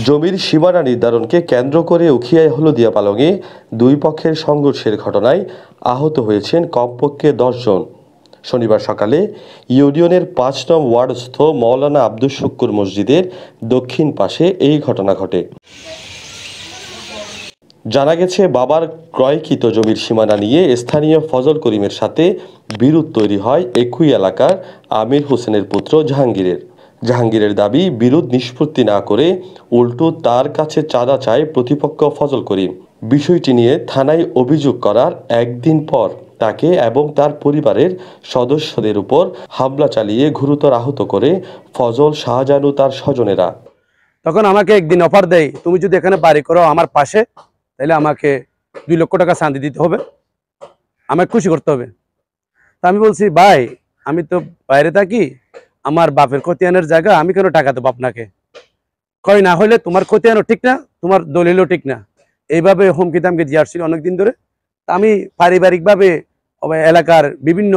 জমির সীমানা নির্ধারণকে কেন্দ্র করে উখিয়ায় হলদিয়া পালংয়ে দুই পক্ষের সংঘর্ষের ঘটনায় আহত হয়েছেন কমপক্ষে ১০ জন। শনিবার সকালে ইউনিয়নের ৫ নং ওয়ার্ডস্থ মাওলানা আব্দুস শুক্কুর মসজিদের দক্ষিণ পাশে এই ঘটনা ঘটে। জানা গেছে, বাবার ক্রয়কৃত জমির সীমানা নিয়ে স্থানীয় ফজল করিমের সাথে বিরোধ তৈরি হয় একই এলাকার আমির হোসেনের পুত্র জাহাঙ্গীরের দাবি, বিরোধ নিষ্পত্তি না করে উল্টো তার কাছে চাঁদা চায় প্রতিপক্ষ ফজল করিম। বিষয়টি নিয়ে থানায় অভিযোগ করার একদিন পর তাকে এবং তার পরিবারের সদস্যদের উপর হামলা চালিয়ে গুরুতর আহত করে ফজল, শাহজাহান ও তার স্বজনেরা। তখন আমাকে একদিন অফার দেয়, তুমি যদি এখানে বাড়ি করো আমার পাশে, তাহলে আমাকে ২ লক্ষ টাকা চাঁদি দিতে হবে, আমাকে খুশি করতে হবে। তা আমি বলছি, ভাই আমি তো বাইরে থাকি, আমার বাপের খতিয়ানের জায়গা, আমি কেন টাকা দেবো আপনাকে? কয় না হলে তোমার খতিয়ানও ঠিক না, তোমার দলিলও ঠিক না। এইভাবে হুমকি দামকি দিয়ে আসছিল অনেকদিন ধরে। আমি পারিবারিকভাবে এলাকার বিভিন্ন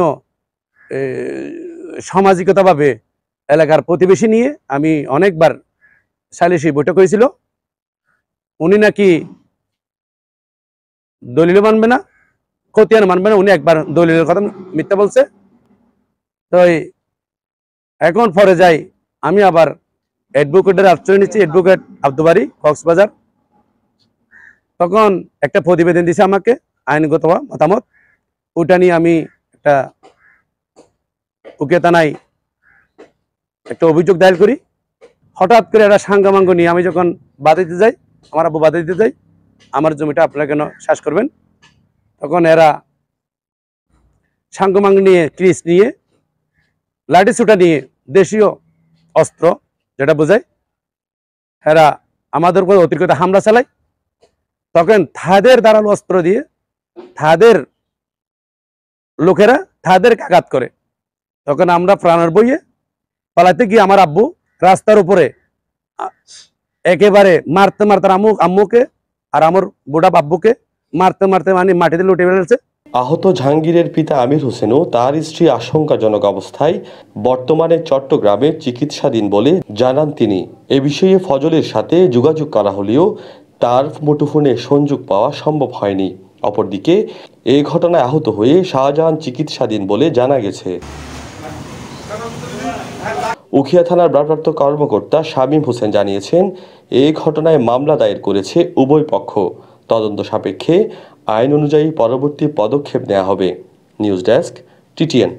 সামাজিকতাভাবে এলাকার প্রতিবেশী নিয়ে আমি অনেকবার সালিশি বৈঠক হয়েছিল। উনি নাকি দলিল মানবে না, খতিয়ান মানবে না, উনি একবার দলিলের কথা মিথ্যা বলছে। তো এখন পরে যাই আমি আবার অ্যাডভোকেটের আশ্রয় নিচ্ছি, অ্যাডভোকেট আব্দুল বারী, কক্সবাজার। তখন একটা প্রতিবেদন দিছে আমাকে, আইনগত মতামত। ওটা নিয়ে আমি একটা উকিয়া থানায় একটা অভিযোগ দায়ের করি। হঠাৎ করে একটা সাঙ্গামাঙ্গ নিয়ে আমি যখন বাধা দিতে যাই, আমার আব্বু বাধা দিতে যাই, আমার জমিটা আপনারা কেন শ্বাস করবেন? তখন এরা সাঙ্গমাঙ্গ নিয়ে, ক্রিস নিয়ে, লাঠি ছুটা নিয়ে, দেশীয় অস্ত্র যেটা বোঝায়, এরা আমাদের উপর অতিরিক্ত হামলা চালায়। তখন তাদের ধারালো অস্ত্র দিয়ে তাদের লোকেরা তাদেরকে আঘাত করে। তখন আমরা প্রাণের বইয়ে পালাতে গিয়ে আমার আব্বু রাস্তার উপরে একেবারে মারতে মারতে আম্মুকে আর আমার বুড়া বাব্বুকে মারতে মারতে মানে মাটিতে লুটে ফেলেছে। আহত জাহাঙ্গীরের পিতা আমির হোসেনও তার স্ত্রী আশঙ্কাজনক অবস্থায় বর্তমানে চট্টগ্রামে চিকিৎসাধীন বলে জানান তিনি। এ বিষয়ে ফজলের সাথে যোগাযোগ করা হলেও তার মুঠোফোনে সংযোগ পাওয়া সম্ভব হয়নি। অপরদিকে এই ঘটনায় আহত হয়ে শাহজাহান চিকিৎসাধীন বলে জানা গেছে। উখিয়া থানার ভারপ্রাপ্ত কর্মকর্তা শামীম হোসেন জানিয়েছেন, এই ঘটনায় মামলা দায়ের করেছে উভয় পক্ষ। তদন্ত সাপেক্ষে আইন অনুযায়ী পরবর্তী পদক্ষেপ নেওয়া হবে। News desk, TTN.